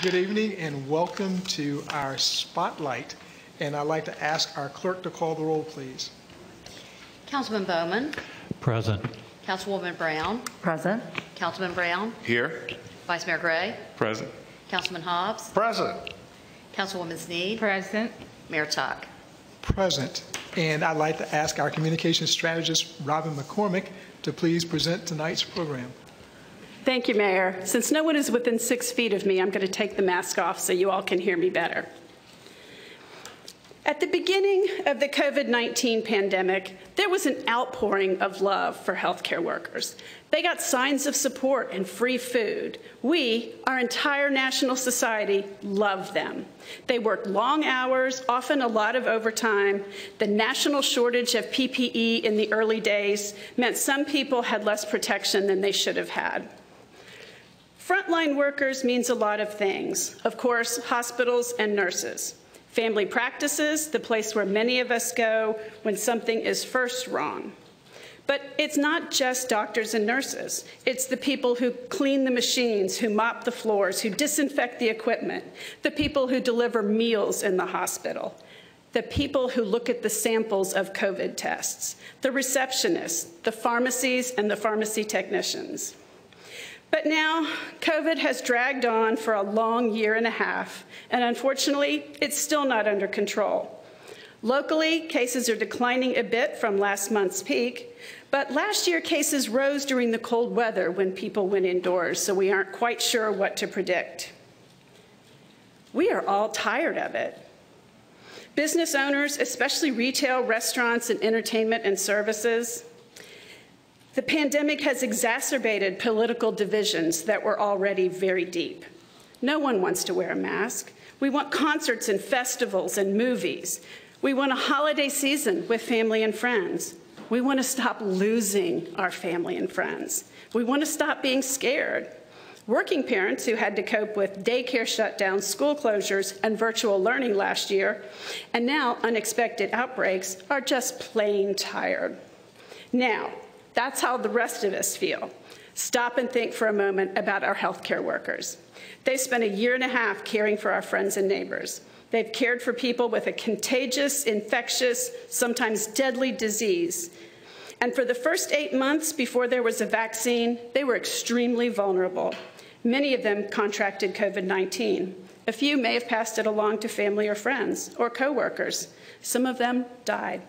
Good evening and welcome to our Spotlight. And I'd like to ask our clerk to call the roll, please. Councilman Bowman. Present. Councilwoman Brown. Present. Councilman Brown. Here. Vice Mayor Gray. Present. Councilman Hobbs. Present. Councilwoman Sneed. Present. Mayor Tuck. Present. And I'd like to ask our communications strategist, Robin McCormick, to please present tonight's program. Thank you, Mayor. Since no one is within 6 feet of me, I'm going to take the mask off so you all can hear me better. At the beginning of the COVID-19 pandemic, there was an outpouring of love for healthcare workers. They got signs of support and free food. We, our entire national society, loved them. They worked long hours, often a lot of overtime. The national shortage of PPE in the early days meant some people had less protection than they should have had. Frontline workers means a lot of things. Of course, hospitals and nurses. Family practices, the place where many of us go when something is first wrong. But it's not just doctors and nurses. It's the people who clean the machines, who mop the floors, who disinfect the equipment, the people who deliver meals in the hospital, the people who look at the samples of COVID tests, the receptionists, the pharmacies, and the pharmacy technicians. But now, COVID has dragged on for a long year and a half, and unfortunately, it's still not under control. Locally, cases are declining a bit from last month's peak, but last year cases rose during the cold weather when people went indoors, so we aren't quite sure what to predict. We are all tired of it. Business owners, especially retail, restaurants, and entertainment and services, the pandemic has exacerbated political divisions that were already very deep. No one wants to wear a mask. We want concerts and festivals and movies. We want a holiday season with family and friends. We want to stop losing our family and friends. We want to stop being scared. Working parents who had to cope with daycare shutdowns, school closures, and virtual learning last year, and now unexpected outbreaks, are just plain tired. Now, that's how the rest of us feel. Stop and think for a moment about our healthcare workers. They spent a year and a half caring for our friends and neighbors. They've cared for people with a contagious, infectious, sometimes deadly disease. And for the first 8 months before there was a vaccine, they were extremely vulnerable. Many of them contracted COVID-19. A few may have passed it along to family or friends or coworkers. Some of them died.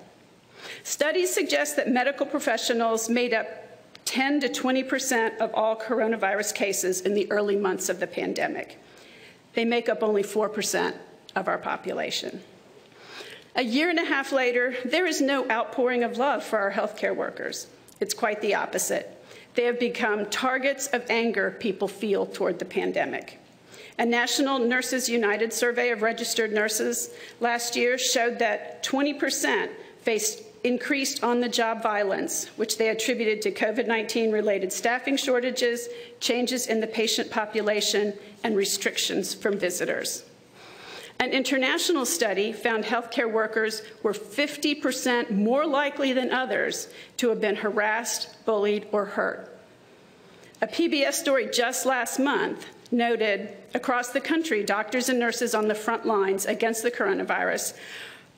Studies suggest that medical professionals made up 10 to 20% of all coronavirus cases in the early months of the pandemic. They make up only 4% of our population. A year and a half later, there is no outpouring of love for our healthcare workers. It's quite the opposite. They have become targets of anger people feel toward the pandemic. A National Nurses United survey of registered nurses last year showed that 20% faced increased on-the-job violence, which they attributed to COVID-19 related staffing shortages, changes in the patient population, and restrictions from visitors. An international study found healthcare workers were 50% more likely than others to have been harassed, bullied, or hurt. A PBS story just last month noted across the country, doctors and nurses on the front lines against the coronavirus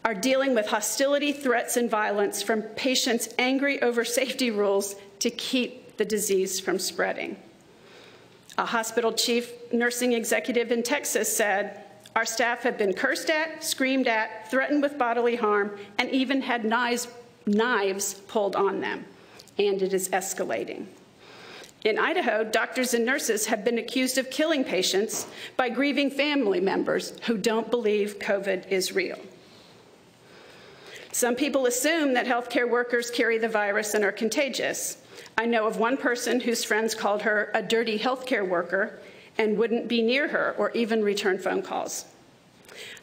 are dealing with hostility, threats, and violence from patients angry over safety rules to keep the disease from spreading. A hospital chief nursing executive in Texas said, "Our staff have been cursed at, screamed at, threatened with bodily harm, and even had knives pulled on them, and it is escalating." In Idaho, doctors and nurses have been accused of killing patients by grieving family members who don't believe COVID is real. Some people assume that healthcare workers carry the virus and are contagious. I know of one person whose friends called her a dirty healthcare worker and wouldn't be near her or even return phone calls.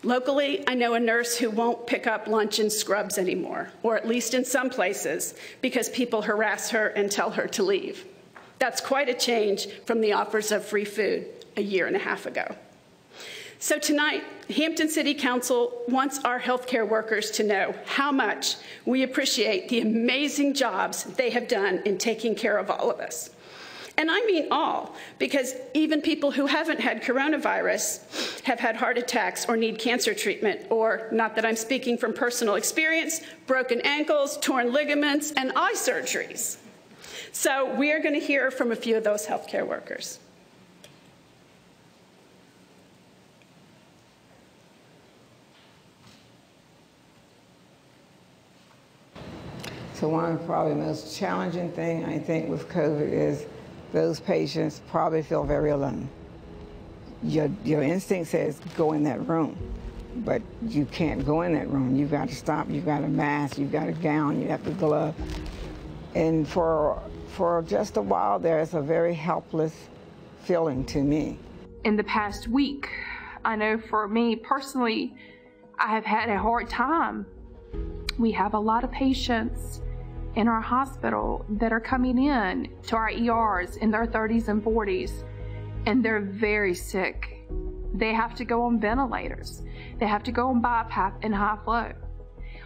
Locally, I know a nurse who won't pick up lunch in scrubs anymore, or at least in some places, because people harass her and tell her to leave. That's quite a change from the offers of free food a year and a half ago. So tonight, Hampton City Council wants our healthcare workers to know how much we appreciate the amazing jobs they have done in taking care of all of us. And I mean all, because even people who haven't had coronavirus have had heart attacks or need cancer treatment, or, not that I'm speaking from personal experience, broken ankles, torn ligaments, and eye surgeries. So we are going to hear from a few of those healthcare workers. So one of the probably most challenging thing I think with COVID is those patients probably feel very alone. Your instinct says go in that room, but you can't go in that room. You've got to stop, you've got a mask, you've got a gown, you have the glove. And for just a while there, it's a very helpless feeling to me. In the past week, I know for me personally, I have had a hard time. We have a lot of patients in our hospital that are coming in to our ERs in their 30s and 40s, and they're very sick. They have to go on ventilators. They have to go on BiPAP and high flow.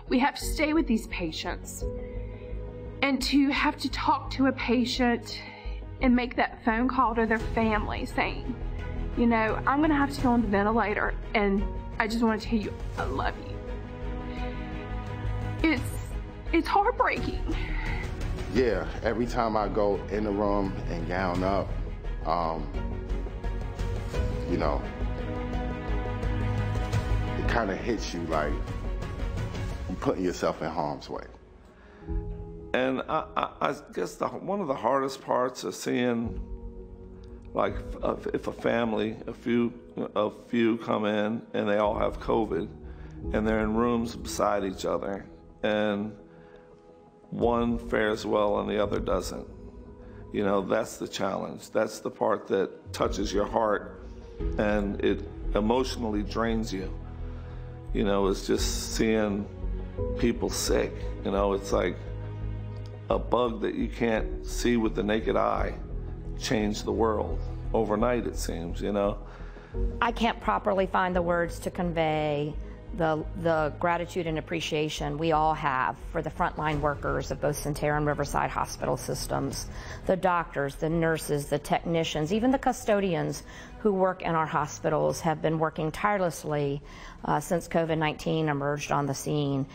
We have to stay with these patients. And to have to talk to a patient and make that phone call to their family saying, you know, I'm gonna have to go on the ventilator and I just wanna tell you, I love you. It's heartbreaking. Yeah, every time I go in the room and gown up, you know, it kind of hits you like you're putting yourself in harm's way. And I guess one of the hardest parts of seeing, like, if a family, a few come in and they all have COVID, and they're in rooms beside each other, and one fares well and the other doesn't. You know, that's the challenge. That's the part that touches your heart and it emotionally drains you. You know, it's just seeing people sick. You know, it's like a bug that you can't see with the naked eye change the world overnight, it seems, you know. I can't properly find the words to convey the gratitude and appreciation we all have for the frontline workers of both Sentara and Riverside hospital systems, the doctors, the nurses, the technicians, even the custodians who work in our hospitals have been working tirelessly since COVID-19 emerged on the scene,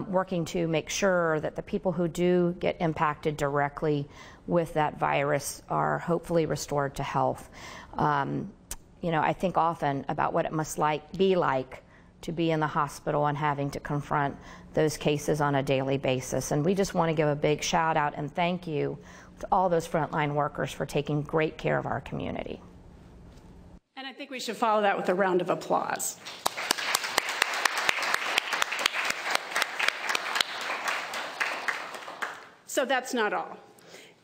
working to make sure that the people who do get impacted directly with that virus are hopefully restored to health. You know, I think often about what it must be like to be in the hospital and having to confront those cases on a daily basis. And we just want to give a big shout out and thank you to all those frontline workers for taking great care of our community. And I think we should follow that with a round of applause. So that's not all.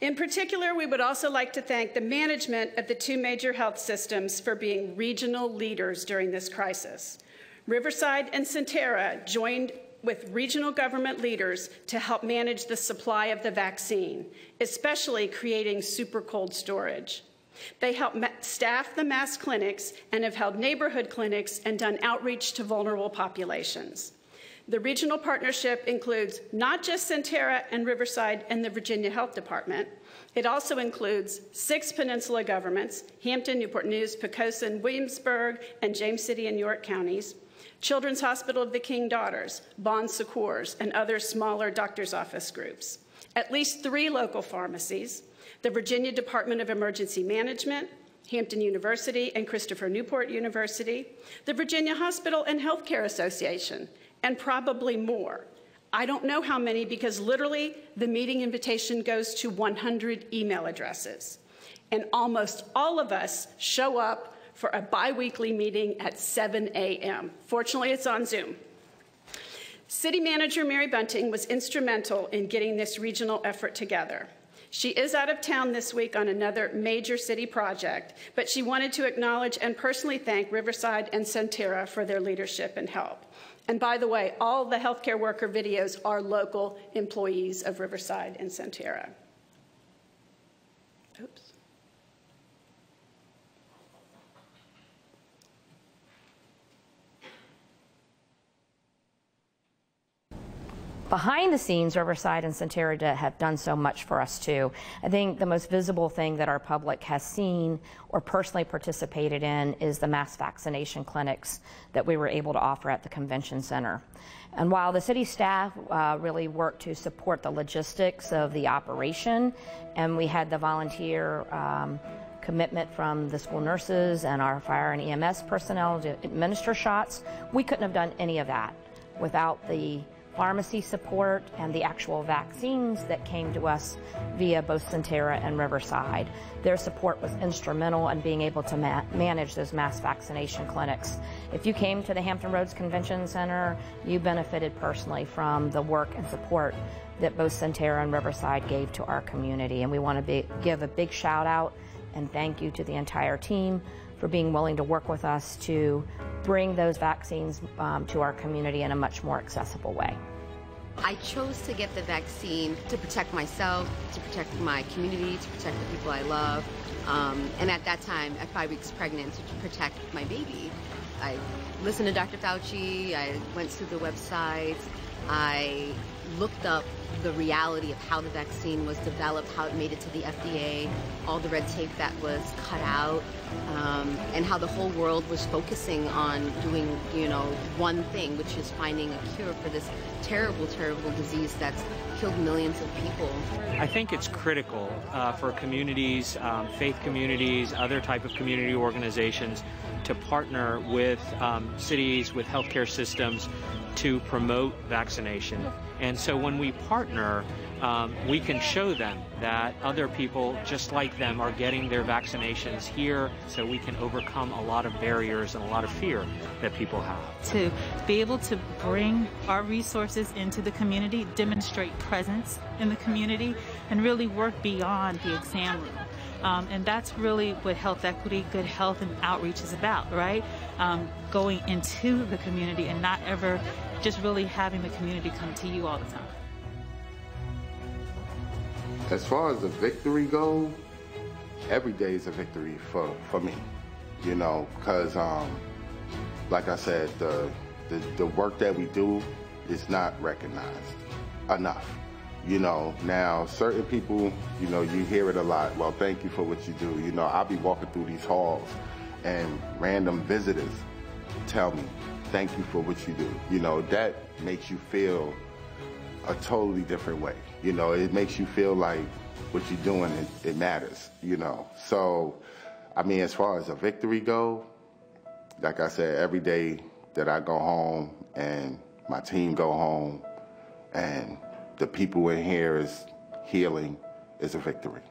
In particular, we would also like to thank the management of the two major health systems for being regional leaders during this crisis. Riverside and Sentara joined with regional government leaders to help manage the supply of the vaccine, especially creating super cold storage. They help staff the mass clinics and have held neighborhood clinics and done outreach to vulnerable populations. The regional partnership includes not just Sentara and Riverside and the Virginia Health Department. It also includes 6 peninsula governments, Hampton, Newport News, Poquoson, Williamsburg, and James City and York counties, Children's Hospital of the King Daughters, Bon Secours, and other smaller doctor's office groups. At least 3 local pharmacies, the Virginia Department of Emergency Management, Hampton University and Christopher Newport University, the Virginia Hospital and Healthcare Association, and probably more. I don't know how many because literally the meeting invitation goes to 100 email addresses. And almost all of us show up for a bi-weekly meeting at 7 a.m. Fortunately, it's on Zoom. City Manager Mary Bunting was instrumental in getting this regional effort together. She is out of town this week on another major city project, but she wanted to acknowledge and personally thank Riverside and Sentara for their leadership and help. And by the way, all the healthcare worker videos are local employees of Riverside and Sentara. Oops. behind the scenes, Riverside and Sentara have done so much for us too. I think the most visible thing that our public has seen or personally participated in is the mass vaccination clinics that we were able to offer at the convention center. And while the city staff really worked to support the logistics of the operation, and we had the volunteer commitment from the school nurses and our fire and EMS personnel to administer shots, we couldn't have done any of that without the pharmacy support and the actual vaccines that came to us via both Sentara and Riverside. Their support was instrumental in being able to manage those mass vaccination clinics. If you came to the Hampton Roads Convention Center, you benefited personally from the work and support that both Sentara and Riverside gave to our community. And we want to give a big shout out and thank you to the entire team for being willing to work with us to bring those vaccines to our community in a much more accessible way. I chose to get the vaccine to protect myself, to protect my community, to protect the people I love, and at that time, at 5 weeks pregnant, to protect my baby. I listened to Dr. Fauci, I went to the website, I looked up the reality of how the vaccine was developed, how it made it to the FDA, all the red tape that was cut out, and how the whole world was focusing on doing, one thing, which is finding a cure for this terrible, terrible disease that's killed millions of people. I think it's critical for communities, faith communities, other type of community organizations to partner with cities, with healthcare systems to promote vaccination. And so when we partner, we can show them that other people just like them are getting their vaccinations here, so we can overcome a lot of barriers and a lot of fear that people have. To be able to bring our resources into the community, demonstrate presence in the community, and really work beyond the exam room. And that's really what health equity, good health, and outreach is about, right? Going into the community and not ever just really having the community come to you all the time. As far as the victory goes, every day is a victory for me, because like I said, the work that we do is not recognized enough. Now certain people, you hear it a lot. Well, thank you for what you do. I'll be walking through these halls and random visitors tell me, thank you for what you do. That makes you feel a totally different way. It makes you feel like what you're doing, it matters, So, as far as a victory go, like I said, every day that I go home and my team go home and the people in here is healing is a victory.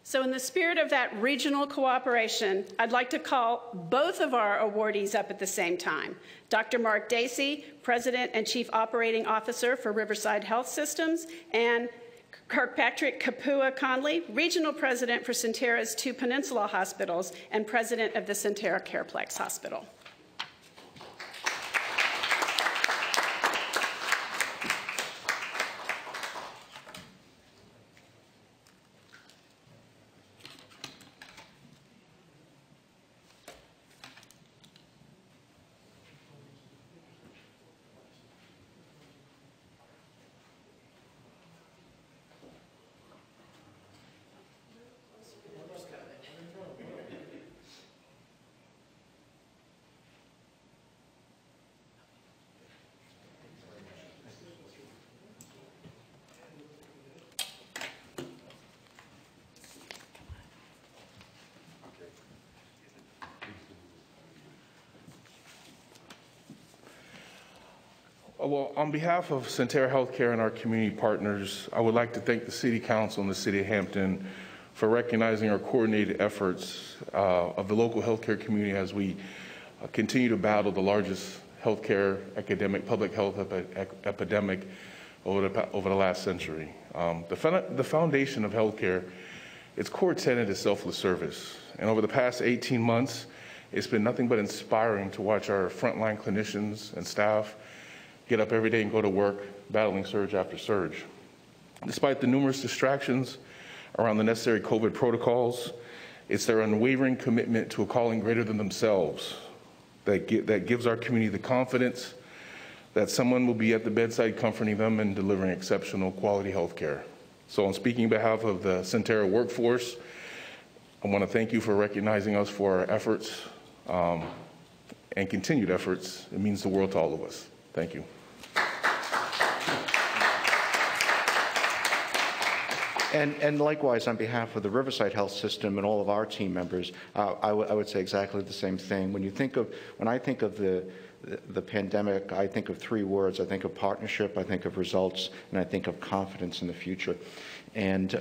So in the spirit of that regional cooperation, I'd like to call both of our awardees up at the same time. Dr. Mark Dacey, President and Chief Operating Officer for Riverside Health Systems, and Kirkpatrick Kapua Conley, Regional President for Sentara's 2 Peninsula Hospitals and President of the Sentara Careplex Hospital. Well, on behalf of Sentara Healthcare and our community partners, I would like to thank the City Council and the City of Hampton for recognizing our coordinated efforts of the local healthcare community as we continue to battle the largest healthcare public health epidemic over the last century. The foundation of healthcare, its core tenet is selfless service. And over the past 18 months, it's been nothing but inspiring to watch our frontline clinicians and staff get up every day and go to work, battling surge after surge. Despite the numerous distractions around the necessary COVID protocols, it's their unwavering commitment to a calling greater than themselves that gives our community the confidence that someone will be at the bedside comforting them and delivering exceptional quality health care. So on speaking on behalf of the Sentara workforce, I want to thank you for recognizing us for our efforts and continued efforts. It means the world to all of us. Thank you. And likewise, on behalf of the Riverside Health System and all of our team members, I would say exactly the same thing. When I think of the pandemic, I think of three words. I think of partnership, I think of results, and I think of confidence in the future. And,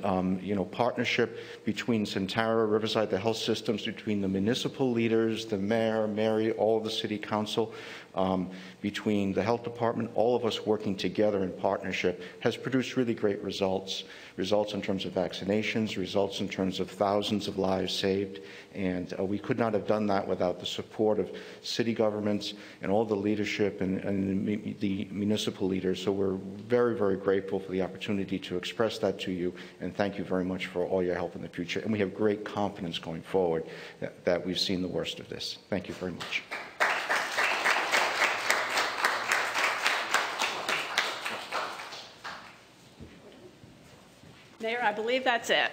partnership between Sentara, Riverside, the health systems, between the municipal leaders, the mayor, Mary, all of the city council, between the health department, all of us working together in partnership has produced really great results. Results in terms of vaccinations, results in terms of thousands of lives saved. And we could not have done that without the support of city governments and all the leadership and the municipal leaders. So we're very, very grateful for the opportunity to express that to you. And thank you very much for all your help in the future. And we have great confidence going forward that we've seen the worst of this. Thank you very much. Mayor, I believe that's it.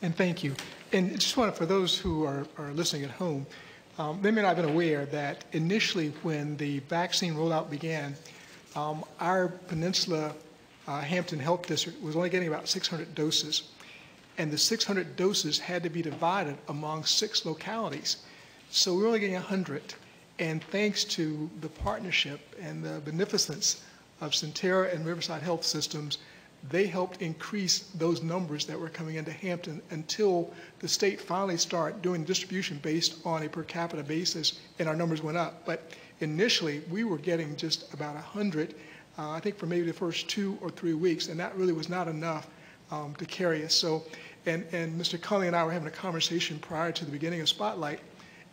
And thank you. And just for those who are listening at home, they may not have been aware that initially when the vaccine rollout began, our Peninsula Hampton Health District was only getting about 600 doses. And the 600 doses had to be divided among 6 localities. So we were only getting 100. And thanks to the partnership and the beneficence of Sentara and Riverside Health Systems, they helped increase those numbers that were coming into Hampton until the state finally started doing distribution based on a per capita basis, and our numbers went up. But initially, we were getting just about 100, I think for maybe the first 2 or 3 weeks, and that really was not enough to carry us. So, and Mr. Cully and I were having a conversation prior to the beginning of Spotlight,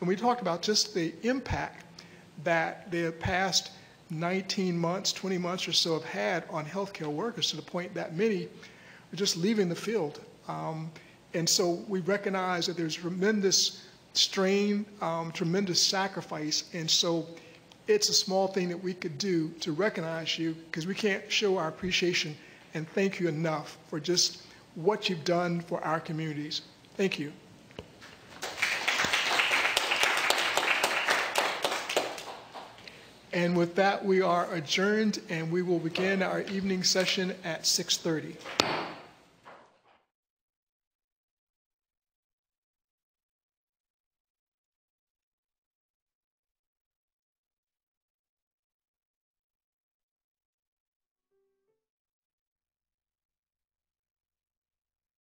and we talked about just the impact that the past 19 months, 20 months or so have had on healthcare workers, to the point that many are just leaving the field. And so we recognize that there's tremendous strain, tremendous sacrifice. And so it's a small thing that we could do to recognize you, because we can't show our appreciation and thank you enough for just what you've done for our communities. Thank you. And with that, we are adjourned, and we will begin our evening session at 6:30.